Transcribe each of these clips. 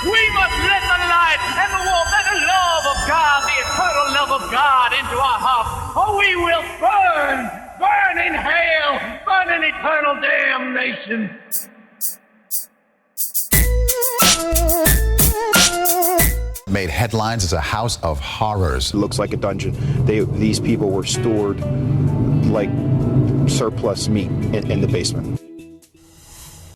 We must let the light and the warmth and the love of God, the eternal love of God, into our hearts, or we will burn in hell, burn in eternal damnation. Made headlines as a house of horrors. It looks like a dungeon. These people were stored like surplus meat in the basement.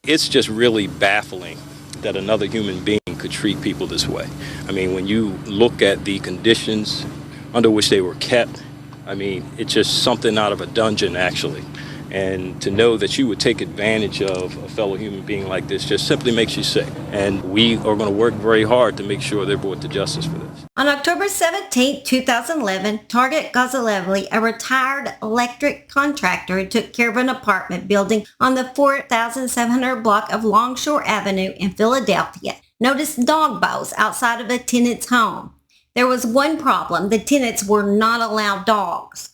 It's just really baffling that another human being could treat people this way. I mean, when you look at the conditions under which they were kept, I mean, it's just something out of a dungeon, actually. And to know that you would take advantage of a fellow human being like this just simply makes you sick. And we are going to work very hard to make sure they're brought to justice for this. On October 17, 2011, Target Gazalevely, a retired electric contractor who took care of an apartment building on the 4700 block of Longshore Avenue in Philadelphia, noticed dog bows outside of a tenant's home. There was one problem: the tenants were not allowed dogs.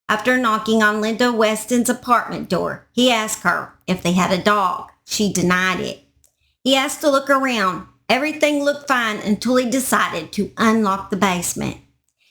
After knocking on Linda Weston's apartment door, he asked her if they had a dog. She denied it. He asked to look around. Everything looked fine until he decided to unlock the basement.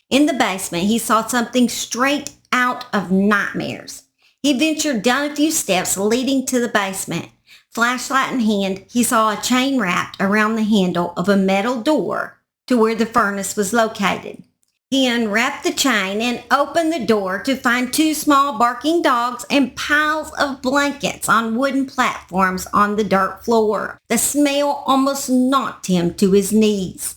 In the basement, he saw something straight out of nightmares. He ventured down a few steps leading to the basement. Flashlight in hand, he saw a chain wrapped around the handle of a metal door to where the furnace was located. He unwrapped the chain and opened the door to find two small barking dogs and piles of blankets on wooden platforms on the dirt floor. The smell almost knocked him to his knees.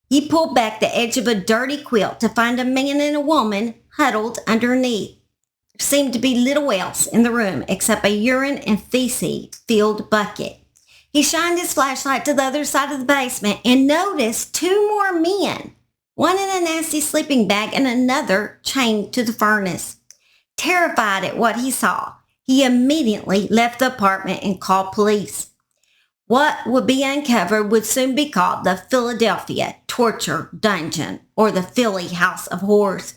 He pulled back the edge of a dirty quilt to find a man and a woman huddled underneath. There seemed to be little else in the room except a urine and feces-filled bucket. He shined his flashlight to the other side of the basement and noticed two more men, one in a nasty sleeping bag and another chained to the furnace. Terrified at what he saw, he immediately left the apartment and called police. What would be uncovered would soon be called the Philadelphia Torture Dungeon, or the Philly House of Horrors.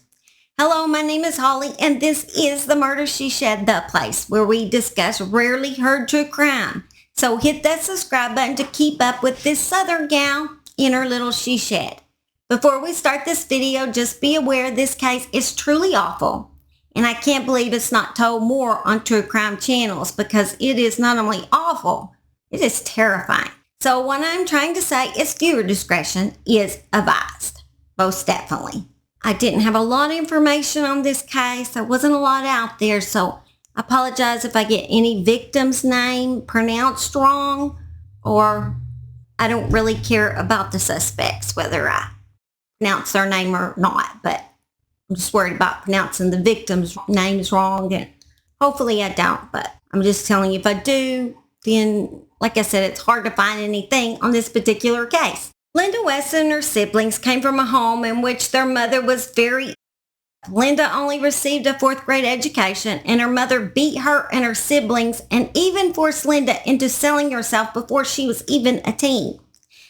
Hello, my name is Holly, and this is The Murder She Shed, the place where we discuss rarely heard true crime. So hit that subscribe button to keep up with this southern gal in her little she shed. Before we start this video, just be aware this case is truly awful, and I can't believe it's not told more on true crime channels because it is not only awful, it is terrifying. So what I'm trying to say is viewer discretion is advised, most definitely. I didn't have a lot of information on this case. There wasn't a lot out there, so I apologize if I get any victim's name pronounced wrong, or I don't really care about the suspects, whether I pronounce their name or not, but I'm just worried about pronouncing the victim's names wrong, and hopefully I don't, but I'm just telling you if I do, then like I said, it's hard to find anything on this particular case. Linda Weston and her siblings came from a home in which their mother was very ill. Linda only received a 4th grade education, and her mother beat her and her siblings and even forced Linda into selling herself before she was even a teen.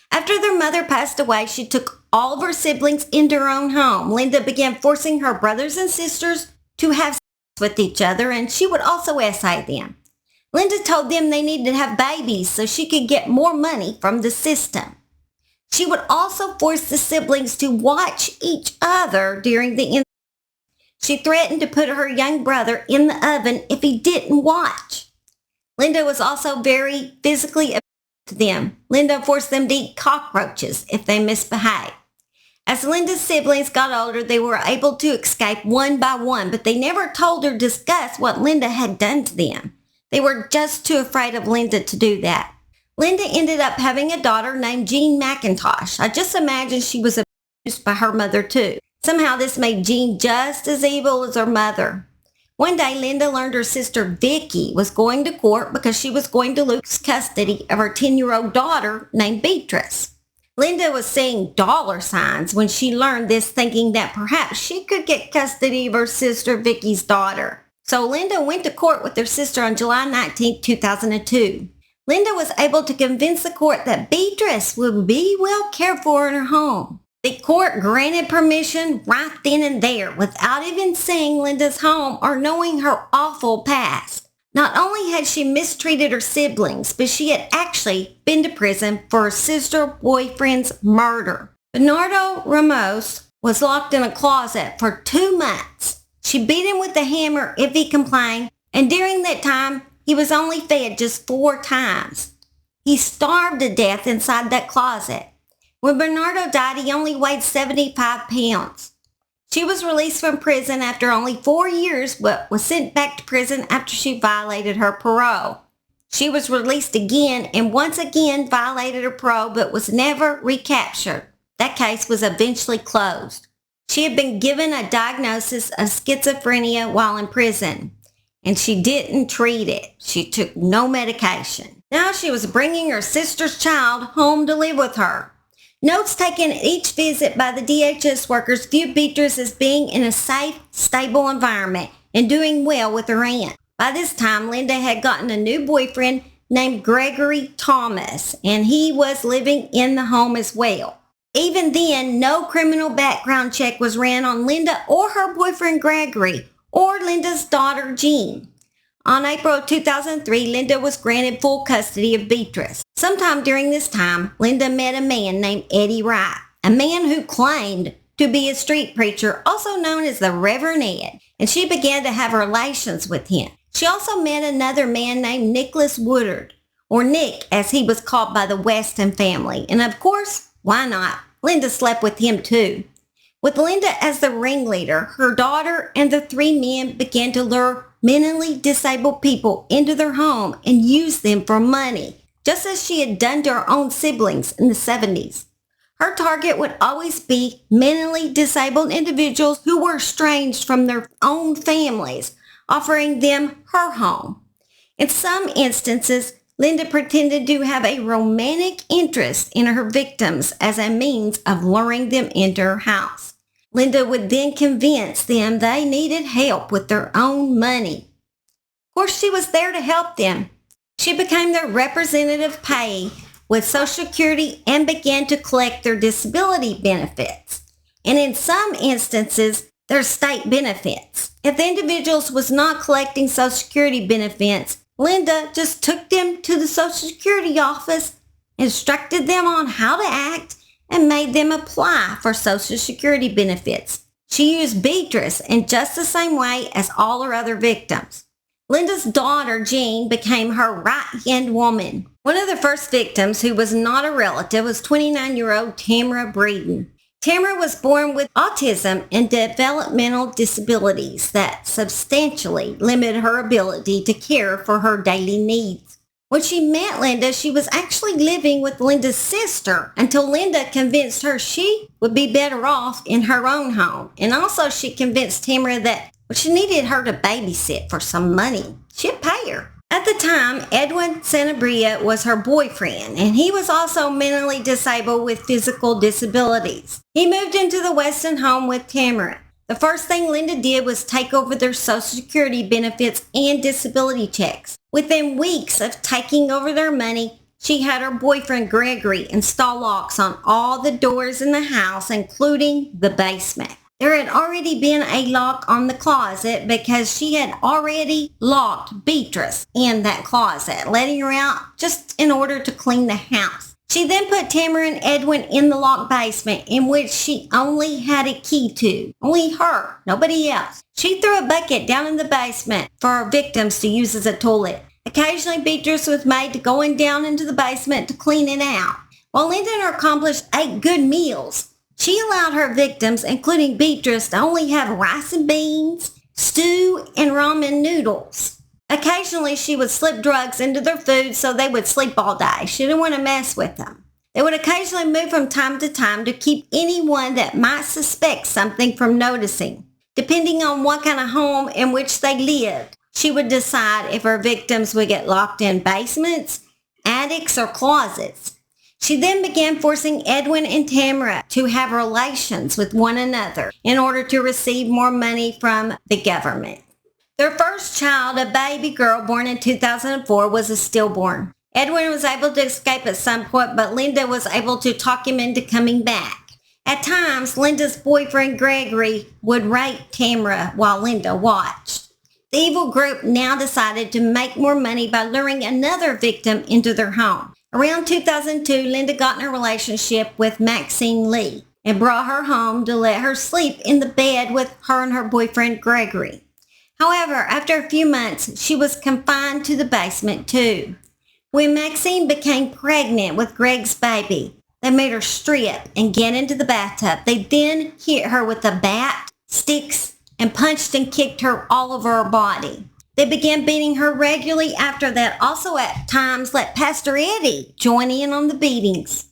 After their mother passed away, she took all of her siblings into her own home. Linda began forcing her brothers and sisters to have sex with each other, and she would also essay them. Linda told them they needed to have babies so she could get more money from the system. She would also force the siblings to watch each other during the incident. She threatened to put her young brother in the oven if he didn't watch. Linda was also very physically abusive to them. Linda forced them to eat cockroaches if they misbehaved. As Linda's siblings got older, they were able to escape one by one, but they never told or discussed what Linda had done to them. They were just too afraid of Linda to do that. Linda ended up having a daughter named Jean McIntosh. I just imagine she was abused by her mother too. Somehow this made Jean just as evil as her mother. One day, Linda learned her sister Vicky was going to court because she was going to lose custody of her 10-year-old daughter named Beatrice. Linda was seeing dollar signs when she learned this, thinking that perhaps she could get custody of her sister Vicky's daughter. So Linda went to court with her sister on July 19, 2002. Linda was able to convince the court that Beatrice would be well cared for in her home. The court granted permission right then and there without even seeing Linda's home or knowing her awful past. Not only had she mistreated her siblings, but she had actually been to prison for her sister boyfriend's murder. Bernardo Ramos was locked in a closet for 2 months. She beat him with a hammer if he complained, and during that time, he was only fed just 4 times. He starved to death inside that closet. When Bernardo died, he only weighed 75 pounds. She was released from prison after only 4 years, but was sent back to prison after she violated her parole. She was released again and once again violated her parole, but was never recaptured. That case was eventually closed. She had been given a diagnosis of schizophrenia while in prison, and she didn't treat it. She took no medication. Now she was bringing her sister's child home to live with her. Notes taken at each visit by the DHS workers viewed Beatrice as being in a safe, stable environment and doing well with her aunt. By this time, Linda had gotten a new boyfriend named Gregory Thomas, and he was living in the home as well. Even then, no criminal background check was ran on Linda or her boyfriend Gregory or Linda's daughter Jean. On April 2003, Linda was granted full custody of Beatrice. Sometime during this time, Linda met a man named Eddie Wright, a man who claimed to be a street preacher, also known as the Reverend Ed, and she began to have relations with him. She also met another man named Nicholas Woodard, or Nick as he was called by the Weston family, and of course, why not? Linda slept with him too. With Linda as the ringleader, her daughter and the 3 men began to lure mentally disabled people into their home and use them for money, just as she had done to her own siblings in the 70s. Her target would always be mentally disabled individuals who were estranged from their own families, offering them her home. In some instances, Linda pretended to have a romantic interest in her victims as a means of luring them into her house. Linda would then convince them they needed help with their own money. Of course, she was there to help them. She became their representative payee with Social Security and began to collect their disability benefits, and in some instances, their state benefits. If the individuals was not collecting Social Security benefits, Linda just took them to the Social Security office, instructed them on how to act, and made them apply for Social Security benefits. She used Beatrice in just the same way as all her other victims. Linda's daughter, Jean, became her right-hand woman. One of the first victims, who was not a relative, was 29-year-old Tamara Breeden. Tamara was born with autism and developmental disabilities that substantially limited her ability to care for her daily needs. When she met Linda, she was actually living with Linda's sister until Linda convinced her she would be better off in her own home. And also she convinced Tamara that she needed her to babysit for some money. She'd pay her. At the time, Edwin Sanabria was her boyfriend, and he was also mentally disabled with physical disabilities. He moved into the Weston home with Tamara. The first thing Linda did was take over their Social Security benefits and disability checks. Within weeks of taking over their money, she had her boyfriend Gregory install locks on all the doors in the house, including the basement. There had already been a lock on the closet because she had already locked Beatrice in that closet, letting her out just in order to clean the house. She then put Tamara and Edwin in the locked basement, in which she only had a key to. Only her, nobody else. She threw a bucket down in the basement for her victims to use as a toilet. Occasionally, Beatrice was made to go down into the basement to clean it out. While Linda and her accomplice ate good meals, she allowed her victims, including Beatrice, to only have rice and beans, stew, and ramen noodles. Occasionally, she would slip drugs into their food so they would sleep all day. She didn't want to mess with them. They would occasionally move from time to time to keep anyone that might suspect something from noticing. Depending on what kind of home in which they lived, she would decide if her victims would get locked in basements, attics, or closets. She then began forcing Edwin and Tamara to have relations with one another in order to receive more money from the government. Their first child, a baby girl born in 2004, was a stillborn. Edwin was able to escape at some point, but Linda was able to talk him into coming back. At times, Linda's boyfriend Gregory would rape Tamara while Linda watched. The evil group now decided to make more money by luring another victim into their home. Around 2002, Linda got in a relationship with Maxine Lee and brought her home to let her sleep in the bed with her and her boyfriend Gregory. However, after a few months, she was confined to the basement too. When Maxine became pregnant with Greg's baby, they made her strip and get into the bathtub. They then hit her with a bat, sticks, and punched and kicked her all over her body. They began beating her regularly after that, also at times let Pastor Eddie join in on the beatings.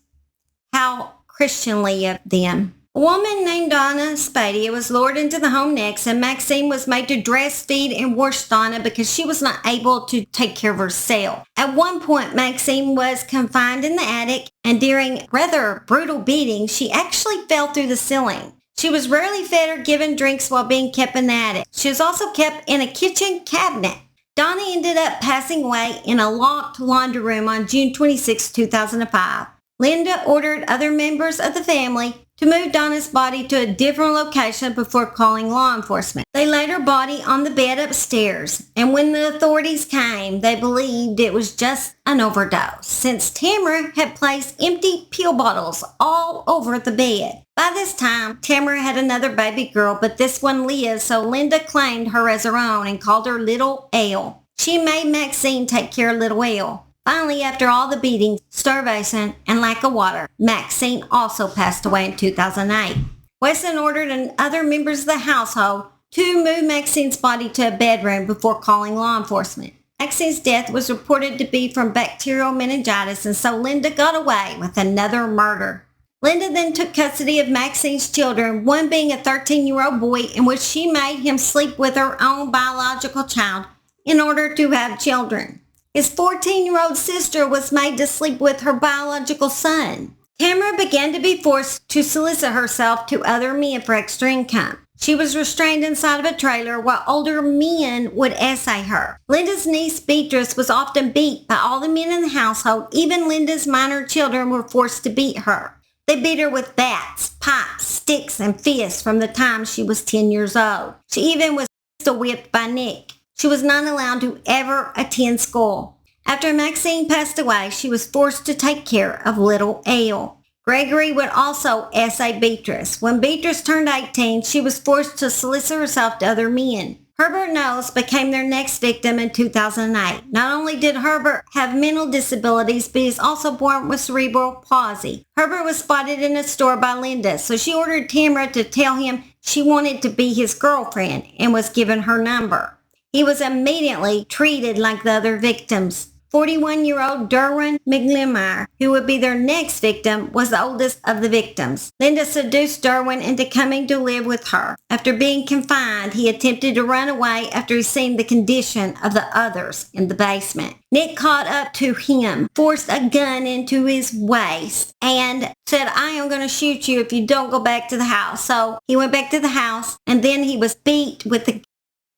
How Christianly of them. A woman named Donna Spadia was lured into the home next, and Maxine was made to dress, feed, and wash Donna because she was not able to take care of herself. At one point, Maxine was confined in the attic, and during rather brutal beatings, she actually fell through the ceiling. She was rarely fed or given drinks while being kept in the attic. She was also kept in a kitchen cabinet. Donna ended up passing away in a locked laundry room on June 26, 2005. Linda ordered other members of the family to move Donna's body to a different location before calling law enforcement. They laid her body on the bed upstairs, and when the authorities came, they believed it was just an overdose, since Tamara had placed empty pill bottles all over the bed. By this time, Tamara had another baby girl, but this one lived, so Linda claimed her as her own and called her Little Elle. She made Maxine take care of Little Elle. Finally, after all the beatings, starvation, and lack of water, Maxine also passed away in 2008. Weston ordered other members of the household to move Maxine's body to a bedroom before calling law enforcement. Maxine's death was reported to be from bacterial meningitis, and so Linda got away with another murder. Linda then took custody of Maxine's children, one being a 13-year-old boy, in which she made him sleep with her own biological child in order to have children. His 14-year-old sister was made to sleep with her biological son. Tamara began to be forced to solicit herself to other men for extra income. She was restrained inside of a trailer while older men would essay her. Linda's niece Beatrice was often beat by all the men in the household. Even Linda's minor children were forced to beat her. They beat her with bats, pipes, sticks, and fists from the time she was 10 years old. She even was pistol whipped by Nick. She was not allowed to ever attend school. After Maxine passed away, she was forced to take care of Little Elle. Gregory would also essay Beatrice. When Beatrice turned 18, she was forced to solicit herself to other men. Herbert Knowles became their next victim in 2008. Not only did Herbert have mental disabilities, but he is also born with cerebral palsy. Herbert was spotted in a store by Linda, so she ordered Tamara to tell him she wanted to be his girlfriend and was given her number. He was immediately treated like the other victims. 41-year-old Derwin McLemire, who would be their next victim, was the oldest of the victims. Linda seduced Derwin into coming to live with her. After being confined, he attempted to run away after he seen the condition of the others in the basement. Nick caught up to him, forced a gun into his waist, and said, "I am going to shoot you if you don't go back to the house." So he went back to the house, and then he was beat with the gun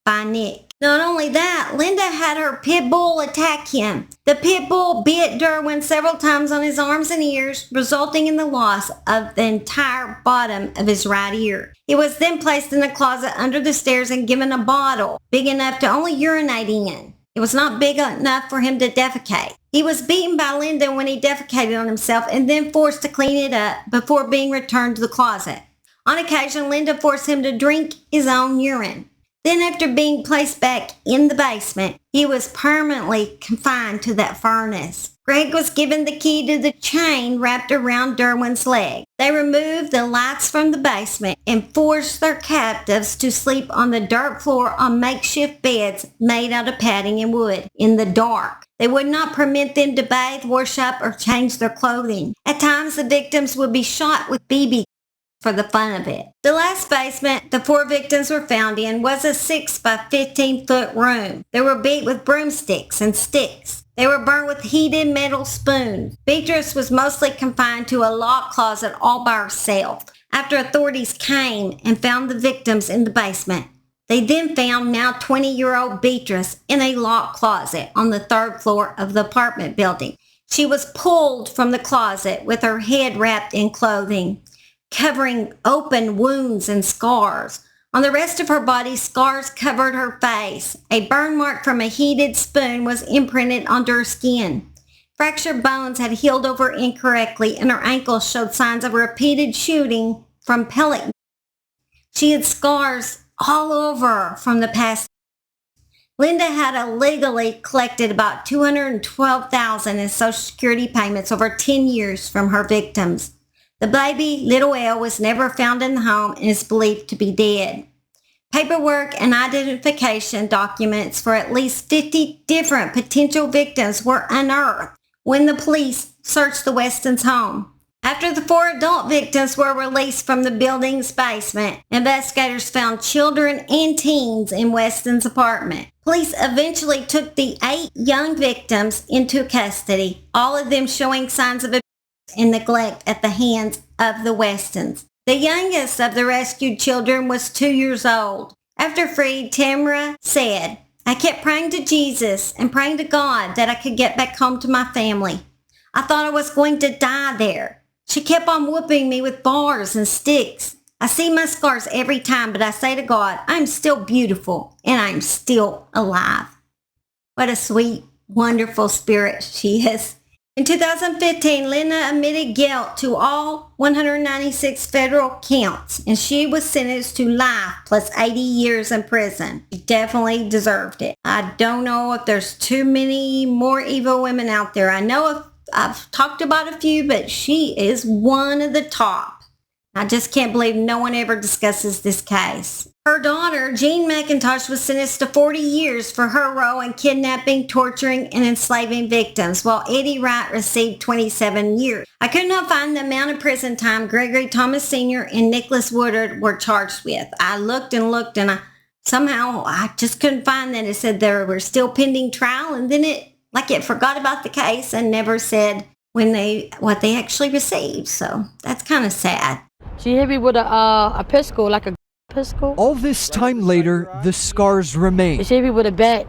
by Nick. Not only that, Linda had her pit bull attack him. The pit bull bit Derwin several times on his arms and ears, resulting in the loss of the entire bottom of his right ear. He was then placed in a closet under the stairs and given a bottle big enough to only urinate in. It was not big enough for him to defecate. He was beaten by Linda when he defecated on himself and then forced to clean it up before being returned to the closet. On occasion, Linda forced him to drink his own urine. Then after being placed back in the basement, he was permanently confined to that furnace. Greg was given the key to the chain wrapped around Derwin's leg. They removed the lights from the basement and forced their captives to sleep on the dirt floor on makeshift beds made out of padding and wood in the dark. They would not permit them to bathe, wash up, or change their clothing. At times, the victims would be shot with BB for the fun of it. The last basement the 4 victims were found in was a 6 by 15-foot room. They were beat with broomsticks and sticks. They were burned with heated metal spoons. Beatrice was mostly confined to a locked closet all by herself. After authorities came and found the victims in the basement, they then found now 20-year-old Beatrice in a locked closet on the 3rd floor of the apartment building. She was pulled from the closet with her head wrapped in clothing, covering open wounds and scars. On the rest of her body, scars covered her face. A burn mark from a heated spoon was imprinted onto her skin. Fractured bones had healed over incorrectly, and her ankles showed signs of repeated shooting from pellet. She had scars all over from the past. Linda had illegally collected about $212,000 in Social Security payments over 10 years from her victims. The baby, little Elle, was never found in the home and is believed to be dead. Paperwork and identification documents for at least 50 different potential victims were unearthed when the police searched the Weston's home. After the 4 adult victims were released from the building's basement, investigators found children and teens in Weston's apartment. Police eventually took the 8 young victims into custody, all of them showing signs of abuse and neglect at the hands of the Westons. The youngest of the rescued children was 2 years old. After freed, Tamara said, "I kept praying to Jesus and praying to God that I could get back home to my family. I thought I was going to die there. She kept on whooping me with bars and sticks. I see my scars every time, but I say to God, I'm still beautiful and I'm still alive." What a sweet, wonderful spirit she is. In 2015, Linda admitted guilt to all 196 federal counts, and she was sentenced to life plus 80 years in prison. She definitely deserved it. I don't know if there's too many more evil women out there. I know I've talked about a few, but she is one of the top. I just can't believe no one ever discusses this case. Her daughter, Jean McIntosh, was sentenced to 40 years for her role in kidnapping, torturing, and enslaving victims, while Eddie Wright received 27 years. I could not find the amount of prison time Gregory Thomas Sr. and Nicholas Woodard were charged with. I looked and looked, and I just couldn't find that. It said they were still pending trial, and then it forgot about the case and never said what they actually received. So that's kind of sad. She hit me with a pistol, like a pistol. All this time later, the scars remain. She hit me with a bat.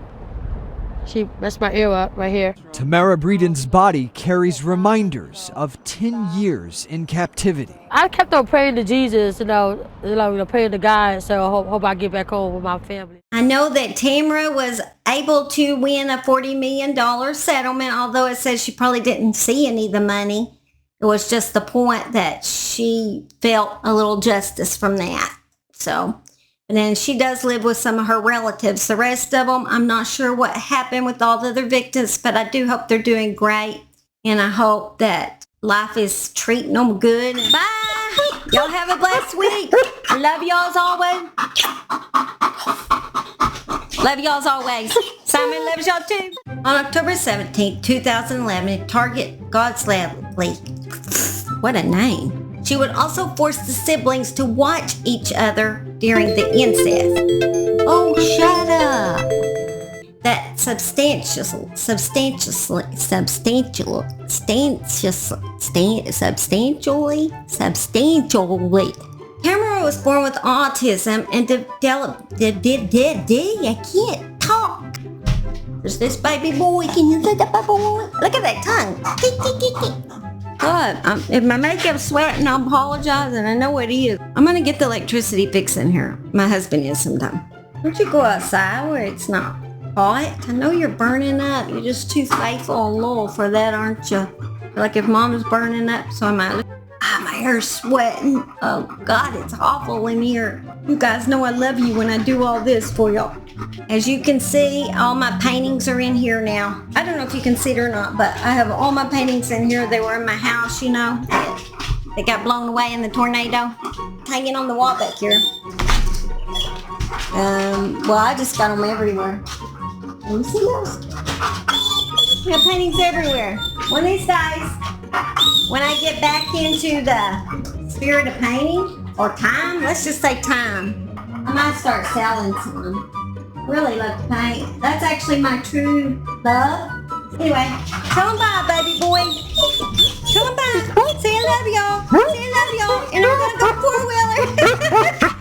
She messed my ear up right here. Tamara Breeden's body carries reminders of 10 years in captivity. I kept on praying to Jesus, praying to God, so I hope I get back home with my family. I know that Tamara was able to win a $40 million settlement, although it says she probably didn't see any of the money. It was just the point that she felt a little justice from that. So, and then she does live with some of her relatives. The rest of them, I'm not sure what happened with all the other victims, but I do hope they're doing great. And I hope that life is treating them good. Bye! Y'all have a blessed week. I love y'all as always. Love y'all as always. Simon loves y'all too. On October 17, 2011, Target God's Lovely. What a name. She would also force the siblings to watch each other during the incest. Oh, shut up. That substantially. Tamara was born with autism and developed. I can't talk. There's this baby boy. Can you look at that boy? Look at that tongue. God, if my makeup's sweating, I apologize, and I know it is. I'm going to get the electricity fixed in here. My husband is sometime. Don't you go outside where it's not hot? I know you're burning up. You're just too faithful and loyal for that, aren't you? Like if Mama's burning up, so am I. My hair's sweating. Oh, God, it's awful in here. You guys know I love you when I do all this for y'all. As you can see, all my paintings are in here now. I don't know if you can see it or not, but I have all my paintings in here. They were in my house, you know. They got blown away in the tornado. Hanging on the wall back here. Well, I just got them everywhere. Let me see those. I have paintings everywhere. One of these days, when I get back into the spirit of painting, or time, let's just say time, I might start selling some. Really love to paint. That's actually my true love. Anyway, tell them bye, baby boy. Tell them bye. Say I love y'all. Say I love y'all. And I'm going to go four-wheeler.